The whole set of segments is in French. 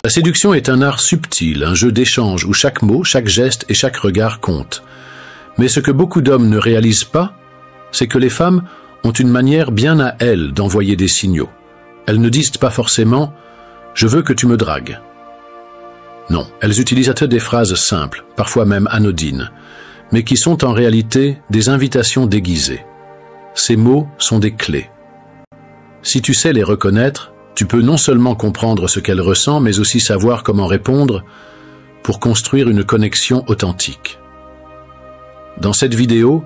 La séduction est un art subtil, un jeu d'échange où chaque mot, chaque geste et chaque regard comptent. Mais ce que beaucoup d'hommes ne réalisent pas, c'est que les femmes ont une manière bien à elles d'envoyer des signaux. Elles ne disent pas forcément « je veux que tu me dragues ». Non, elles utilisent des phrases simples, parfois même anodines, mais qui sont en réalité des invitations déguisées. Ces mots sont des clés. Si tu sais les reconnaître, tu peux non seulement comprendre ce qu'elle ressent, mais aussi savoir comment répondre pour construire une connexion authentique. Dans cette vidéo,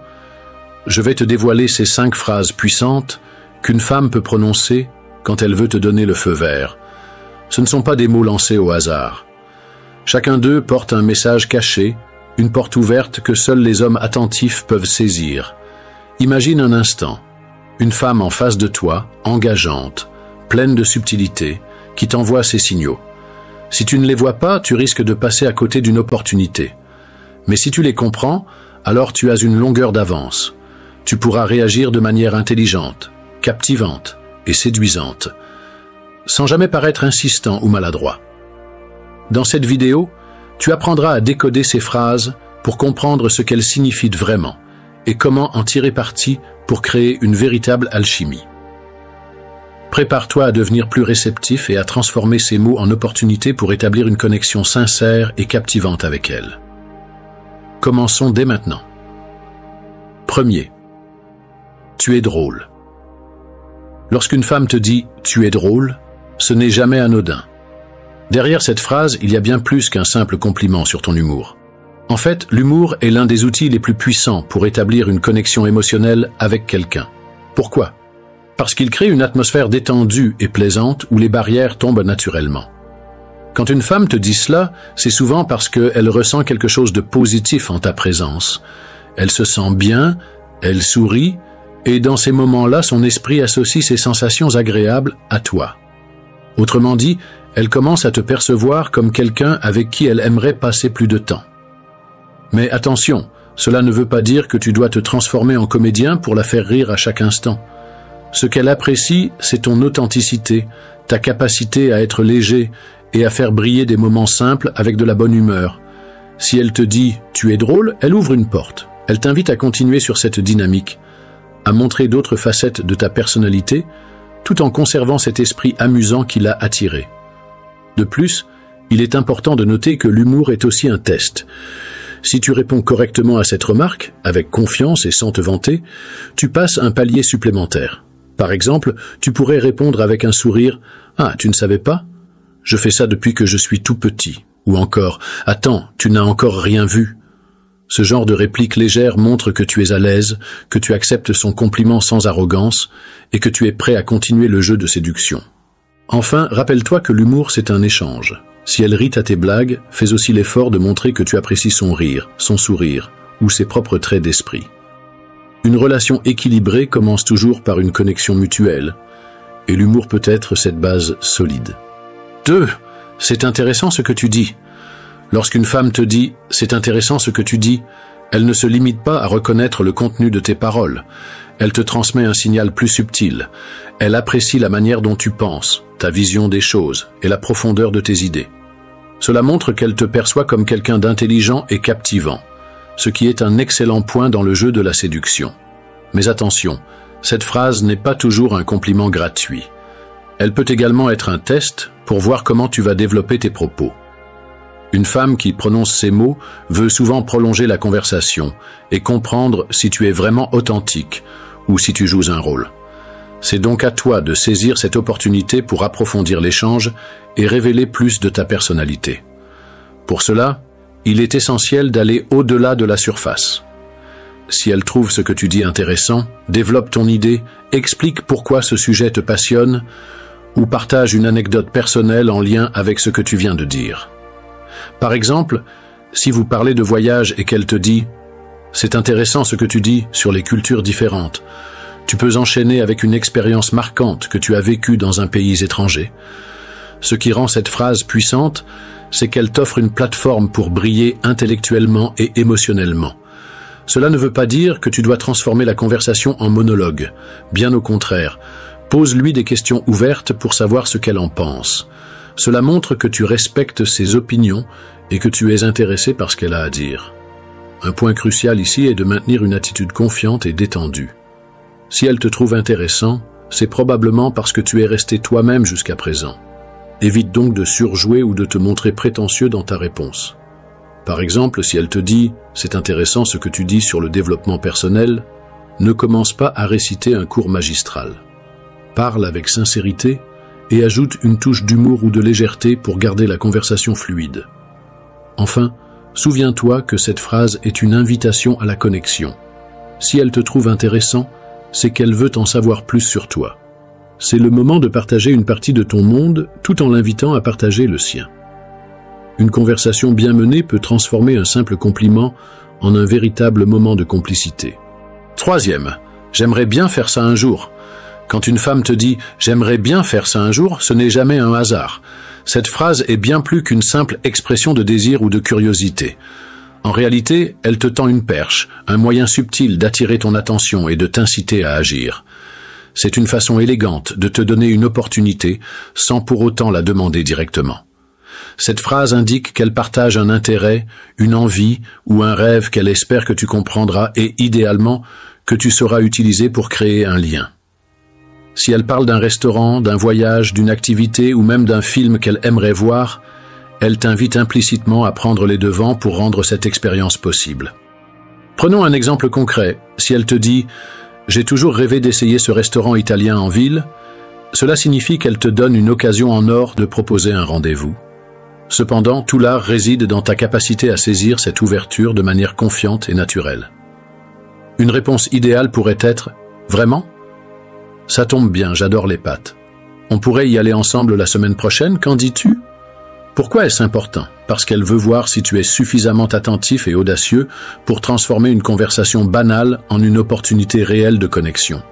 je vais te dévoiler ces 5 phrases puissantes qu'une femme peut prononcer quand elle veut te donner le feu vert. Ce ne sont pas des mots lancés au hasard. Chacun d'eux porte un message caché, une porte ouverte que seuls les hommes attentifs peuvent saisir. Imagine un instant, une femme en face de toi, engageante, pleine de subtilité, qui t'envoie ces signaux. Si tu ne les vois pas, tu risques de passer à côté d'une opportunité. Mais si tu les comprends, alors tu as une longueur d'avance. Tu pourras réagir de manière intelligente, captivante et séduisante, sans jamais paraître insistant ou maladroit. Dans cette vidéo, tu apprendras à décoder ces phrases pour comprendre ce qu'elles signifient vraiment et comment en tirer parti pour créer une véritable alchimie. Prépare-toi à devenir plus réceptif et à transformer ces mots en opportunités pour établir une connexion sincère et captivante avec elle. Commençons dès maintenant. Premier, tu es drôle. Lorsqu'une femme te dit « tu es drôle », ce n'est jamais anodin. Derrière cette phrase, il y a bien plus qu'un simple compliment sur ton humour. En fait, l'humour est l'un des outils les plus puissants pour établir une connexion émotionnelle avec quelqu'un. Pourquoi ? Parce qu'il crée une atmosphère détendue et plaisante où les barrières tombent naturellement. Quand une femme te dit cela, c'est souvent parce qu'elle ressent quelque chose de positif en ta présence. Elle se sent bien, elle sourit, et dans ces moments-là, son esprit associe ces sensations agréables à toi. Autrement dit, elle commence à te percevoir comme quelqu'un avec qui elle aimerait passer plus de temps. Mais attention, cela ne veut pas dire que tu dois te transformer en comédien pour la faire rire à chaque instant. Ce qu'elle apprécie, c'est ton authenticité, ta capacité à être léger et à faire briller des moments simples avec de la bonne humeur. Si elle te dit « tu es drôle », elle ouvre une porte. Elle t'invite à continuer sur cette dynamique, à montrer d'autres facettes de ta personnalité, tout en conservant cet esprit amusant qui l'a attiré. De plus, il est important de noter que l'humour est aussi un test. Si tu réponds correctement à cette remarque, avec confiance et sans te vanter, tu passes un palier supplémentaire. Par exemple, tu pourrais répondre avec un sourire « Ah, tu ne savais pas ? Je fais ça depuis que je suis tout petit. » Ou encore « Attends, tu n'as encore rien vu. » Ce genre de réplique légère montre que tu es à l'aise, que tu acceptes son compliment sans arrogance et que tu es prêt à continuer le jeu de séduction. Enfin, rappelle-toi que l'humour, c'est un échange. Si elle rit à tes blagues, fais aussi l'effort de montrer que tu apprécies son rire, son sourire ou ses propres traits d'esprit. Une relation équilibrée commence toujours par une connexion mutuelle, et l'humour peut être cette base solide. 2. C'est intéressant ce que tu dis. Lorsqu'une femme te dit « c'est intéressant ce que tu dis », elle ne se limite pas à reconnaître le contenu de tes paroles. Elle te transmet un signal plus subtil. Elle apprécie la manière dont tu penses, ta vision des choses et la profondeur de tes idées. Cela montre qu'elle te perçoit comme quelqu'un d'intelligent et captivant, ce qui est un excellent point dans le jeu de la séduction. Mais attention, cette phrase n'est pas toujours un compliment gratuit. Elle peut également être un test pour voir comment tu vas développer tes propos. Une femme qui prononce ces mots veut souvent prolonger la conversation et comprendre si tu es vraiment authentique ou si tu joues un rôle. C'est donc à toi de saisir cette opportunité pour approfondir l'échange et révéler plus de ta personnalité. Pour cela, il est essentiel d'aller au-delà de la surface. Si elle trouve ce que tu dis intéressant, développe ton idée, explique pourquoi ce sujet te passionne ou partage une anecdote personnelle en lien avec ce que tu viens de dire. Par exemple, si vous parlez de voyage et qu'elle te dit « c'est intéressant ce que tu dis sur les cultures différentes », tu peux enchaîner avec une expérience marquante que tu as vécue dans un pays étranger. Ce qui rend cette phrase puissante, c'est qu'elle t'offre une plateforme pour briller intellectuellement et émotionnellement. Cela ne veut pas dire que tu dois transformer la conversation en monologue. Bien au contraire, pose-lui des questions ouvertes pour savoir ce qu'elle en pense. Cela montre que tu respectes ses opinions et que tu es intéressé par ce qu'elle a à dire. Un point crucial ici est de maintenir une attitude confiante et détendue. Si elle te trouve intéressant, c'est probablement parce que tu es resté toi-même jusqu'à présent. Évite donc de surjouer ou de te montrer prétentieux dans ta réponse. Par exemple, si elle te dit « c'est intéressant ce que tu dis sur le développement personnel », ne commence pas à réciter un cours magistral. Parle avec sincérité et ajoute une touche d'humour ou de légèreté pour garder la conversation fluide. Enfin, souviens-toi que cette phrase est une invitation à la connexion. Si elle te trouve intéressant, c'est qu'elle veut en savoir plus sur toi. C'est le moment de partager une partie de ton monde tout en l'invitant à partager le sien. Une conversation bien menée peut transformer un simple compliment en un véritable moment de complicité. Troisième, j'aimerais bien faire ça un jour. Quand une femme te dit « j'aimerais bien faire ça un jour », ce n'est jamais un hasard. Cette phrase est bien plus qu'une simple expression de désir ou de curiosité. En réalité, elle te tend une perche, un moyen subtil d'attirer ton attention et de t'inciter à agir. C'est une façon élégante de te donner une opportunité sans pour autant la demander directement. Cette phrase indique qu'elle partage un intérêt, une envie ou un rêve qu'elle espère que tu comprendras et, idéalement, que tu sauras utiliser pour créer un lien. Si elle parle d'un restaurant, d'un voyage, d'une activité ou même d'un film qu'elle aimerait voir, elle t'invite implicitement à prendre les devants pour rendre cette expérience possible. Prenons un exemple concret. Si elle te dit « j'ai toujours rêvé d'essayer ce restaurant italien en ville », cela signifie qu'elle te donne une occasion en or de proposer un rendez-vous. Cependant, tout l'art réside dans ta capacité à saisir cette ouverture de manière confiante et naturelle. Une réponse idéale pourrait être « Vraiment ? Ça tombe bien, j'adore les pâtes. On pourrait y aller ensemble la semaine prochaine, qu'en dis-tu » Pourquoi est-ce important? Parce qu'elle veut voir si tu es suffisamment attentif et audacieux pour transformer une conversation banale en une opportunité réelle de connexion.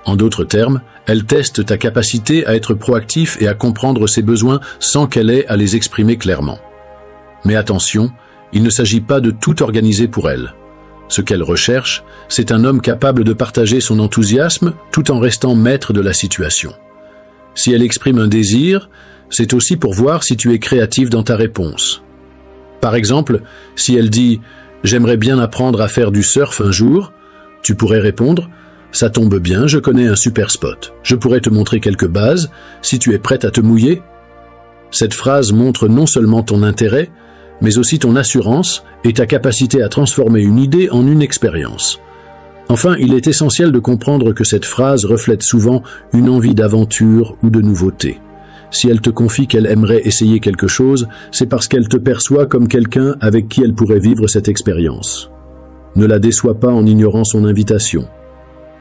En d'autres termes, elle teste ta capacité à être proactif et à comprendre ses besoins sans qu'elle ait à les exprimer clairement. Mais attention, il ne s'agit pas de tout organiser pour elle. Ce qu'elle recherche, c'est un homme capable de partager son enthousiasme tout en restant maître de la situation. Si elle exprime un désir, c'est aussi pour voir si tu es créatif dans ta réponse. Par exemple, si elle dit « J'aimerais bien apprendre à faire du surf un jour », tu pourrais répondre « Ça tombe bien, je connais un super spot. Je pourrais te montrer quelques bases, si tu es prête à te mouiller ». Cette phrase montre non seulement ton intérêt, mais aussi ton assurance et ta capacité à transformer une idée en une expérience. Enfin, il est essentiel de comprendre que cette phrase reflète souvent une envie d'aventure ou de nouveauté. Si elle te confie qu'elle aimerait essayer quelque chose, c'est parce qu'elle te perçoit comme quelqu'un avec qui elle pourrait vivre cette expérience. Ne la déçois pas en ignorant son invitation.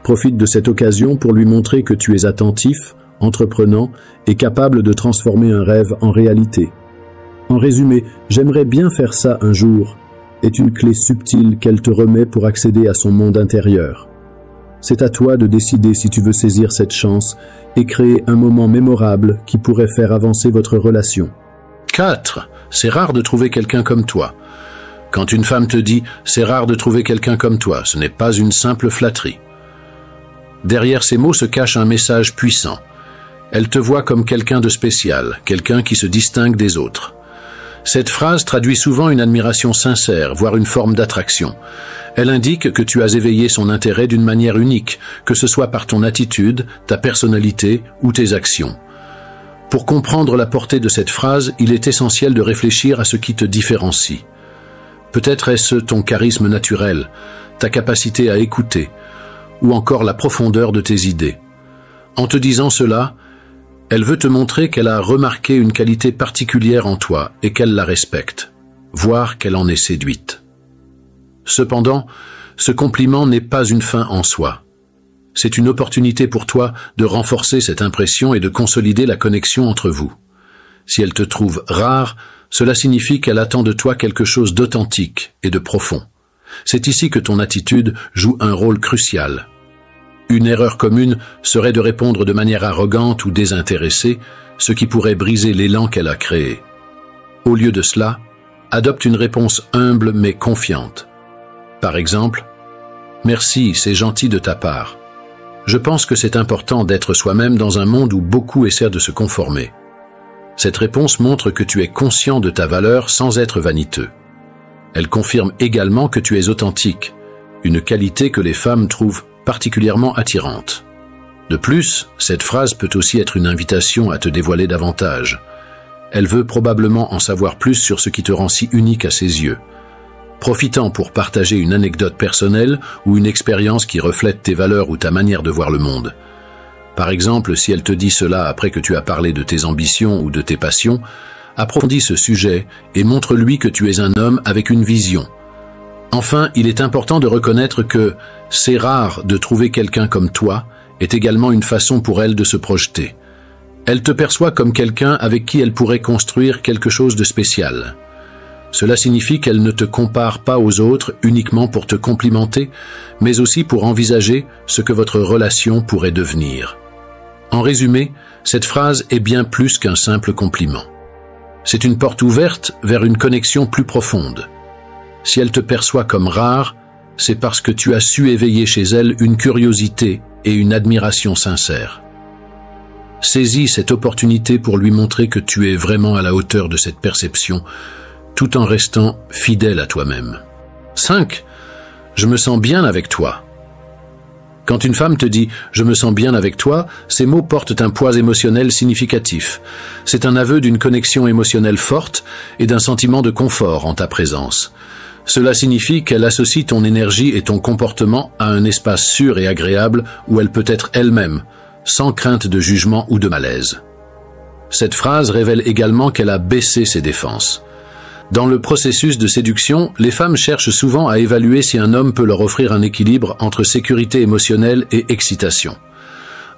Profite de cette occasion pour lui montrer que tu es attentif, entreprenant et capable de transformer un rêve en réalité. En résumé, « j'aimerais bien faire ça un jour » est une clé subtile qu'elle te remet pour accéder à son monde intérieur. C'est à toi de décider si tu veux saisir cette chance et créer un moment mémorable qui pourrait faire avancer votre relation. 4. C'est rare de trouver quelqu'un comme toi. Quand une femme te dit « c'est rare de trouver quelqu'un comme toi », ce n'est pas une simple flatterie. Derrière ces mots se cache un message puissant. Elle te voit comme quelqu'un de spécial, quelqu'un qui se distingue des autres. Cette phrase traduit souvent une admiration sincère, voire une forme d'attraction. Elle indique que tu as éveillé son intérêt d'une manière unique, que ce soit par ton attitude, ta personnalité ou tes actions. Pour comprendre la portée de cette phrase, il est essentiel de réfléchir à ce qui te différencie. Peut-être est-ce ton charisme naturel, ta capacité à écouter, ou encore la profondeur de tes idées. En te disant cela, elle veut te montrer qu'elle a remarqué une qualité particulière en toi et qu'elle la respecte, voire qu'elle en est séduite. Cependant, ce compliment n'est pas une fin en soi. C'est une opportunité pour toi de renforcer cette impression et de consolider la connexion entre vous. Si elle te trouve rare, cela signifie qu'elle attend de toi quelque chose d'authentique et de profond. C'est ici que ton attitude joue un rôle crucial. Une erreur commune serait de répondre de manière arrogante ou désintéressée, ce qui pourrait briser l'élan qu'elle a créé. Au lieu de cela, adopte une réponse humble mais confiante. Par exemple, « Merci, c'est gentil de ta part. Je pense que c'est important d'être soi-même dans un monde où beaucoup essaient de se conformer. » Cette réponse montre que tu es conscient de ta valeur sans être vaniteux. Elle confirme également que tu es authentique, une qualité que les femmes trouvent particulièrement attirante. De plus, cette phrase peut aussi être une invitation à te dévoiler davantage. Elle veut probablement en savoir plus sur ce qui te rend si unique à ses yeux. Profitant pour partager une anecdote personnelle ou une expérience qui reflète tes valeurs ou ta manière de voir le monde. Par exemple, si elle te dit cela après que tu as parlé de tes ambitions ou de tes passions, approfondis ce sujet et montre-lui que tu es un homme avec une vision. Enfin, il est important de reconnaître que c'est rare de trouver quelqu'un comme toi est également une façon pour elle de se projeter. Elle te perçoit comme quelqu'un avec qui elle pourrait construire quelque chose de spécial. Cela signifie qu'elle ne te compare pas aux autres uniquement pour te complimenter, mais aussi pour envisager ce que votre relation pourrait devenir. En résumé, cette phrase est bien plus qu'un simple compliment. C'est une porte ouverte vers une connexion plus profonde. Si elle te perçoit comme rare, c'est parce que tu as su éveiller chez elle une curiosité et une admiration sincère. Saisis cette opportunité pour lui montrer que tu es vraiment à la hauteur de cette perception, tout en restant fidèle à toi-même. 5. Je me sens bien avec toi. Quand une femme te dit « je me sens bien avec toi », ces mots portent un poids émotionnel significatif. C'est un aveu d'une connexion émotionnelle forte et d'un sentiment de confort en ta présence. Cela signifie qu'elle associe ton énergie et ton comportement à un espace sûr et agréable où elle peut être elle-même, sans crainte de jugement ou de malaise. Cette phrase révèle également qu'elle a baissé ses défenses. Dans le processus de séduction, les femmes cherchent souvent à évaluer si un homme peut leur offrir un équilibre entre sécurité émotionnelle et excitation.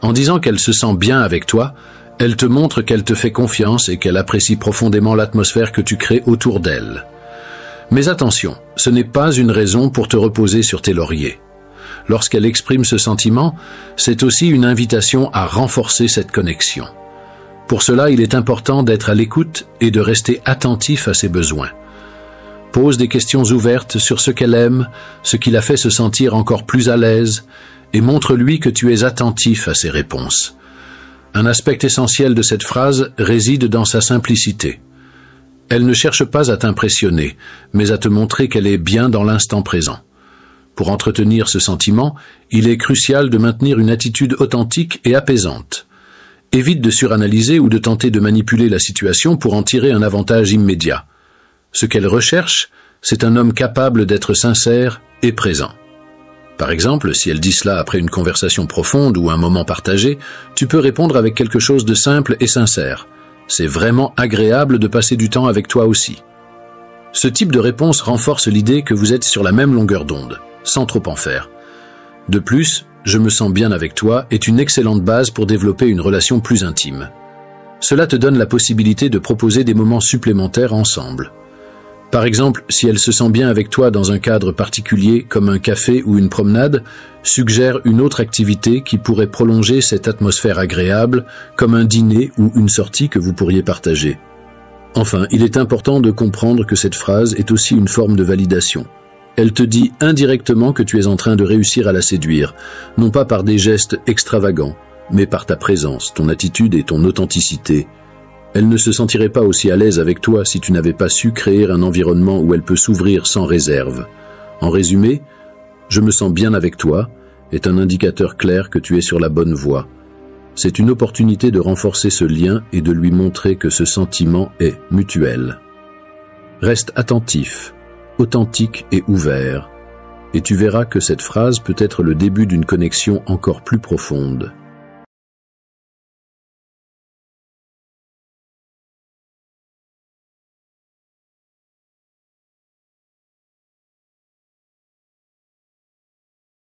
En disant qu'elle se sent bien avec toi, elle te montre qu'elle te fait confiance et qu'elle apprécie profondément l'atmosphère que tu crées autour d'elle. Mais attention, ce n'est pas une raison pour te reposer sur tes lauriers. Lorsqu'elle exprime ce sentiment, c'est aussi une invitation à renforcer cette connexion. Pour cela, il est important d'être à l'écoute et de rester attentif à ses besoins. Pose des questions ouvertes sur ce qu'elle aime, ce qui la fait se sentir encore plus à l'aise, et montre-lui que tu es attentif à ses réponses. Un aspect essentiel de cette phrase réside dans sa simplicité. Elle ne cherche pas à t'impressionner, mais à te montrer qu'elle est bien dans l'instant présent. Pour entretenir ce sentiment, il est crucial de maintenir une attitude authentique et apaisante. Évite de suranalyser ou de tenter de manipuler la situation pour en tirer un avantage immédiat. Ce qu'elle recherche, c'est un homme capable d'être sincère et présent. Par exemple, si elle dit cela après une conversation profonde ou un moment partagé, tu peux répondre avec quelque chose de simple et sincère. C'est vraiment agréable de passer du temps avec toi aussi. Ce type de réponse renforce l'idée que vous êtes sur la même longueur d'onde, sans trop en faire. De plus, « Je me sens bien avec toi » est une excellente base pour développer une relation plus intime. Cela te donne la possibilité de proposer des moments supplémentaires ensemble. Par exemple, si elle se sent bien avec toi dans un cadre particulier, comme un café ou une promenade, suggère une autre activité qui pourrait prolonger cette atmosphère agréable, comme un dîner ou une sortie que vous pourriez partager. Enfin, il est important de comprendre que cette phrase est aussi une forme de validation. Elle te dit indirectement que tu es en train de réussir à la séduire, non pas par des gestes extravagants, mais par ta présence, ton attitude et ton authenticité. Elle ne se sentirait pas aussi à l'aise avec toi si tu n'avais pas su créer un environnement où elle peut s'ouvrir sans réserve. En résumé, « Je me sens bien avec toi » est un indicateur clair que tu es sur la bonne voie. C'est une opportunité de renforcer ce lien et de lui montrer que ce sentiment est mutuel. Reste attentif, authentique et ouvert, et tu verras que cette phrase peut être le début d'une connexion encore plus profonde.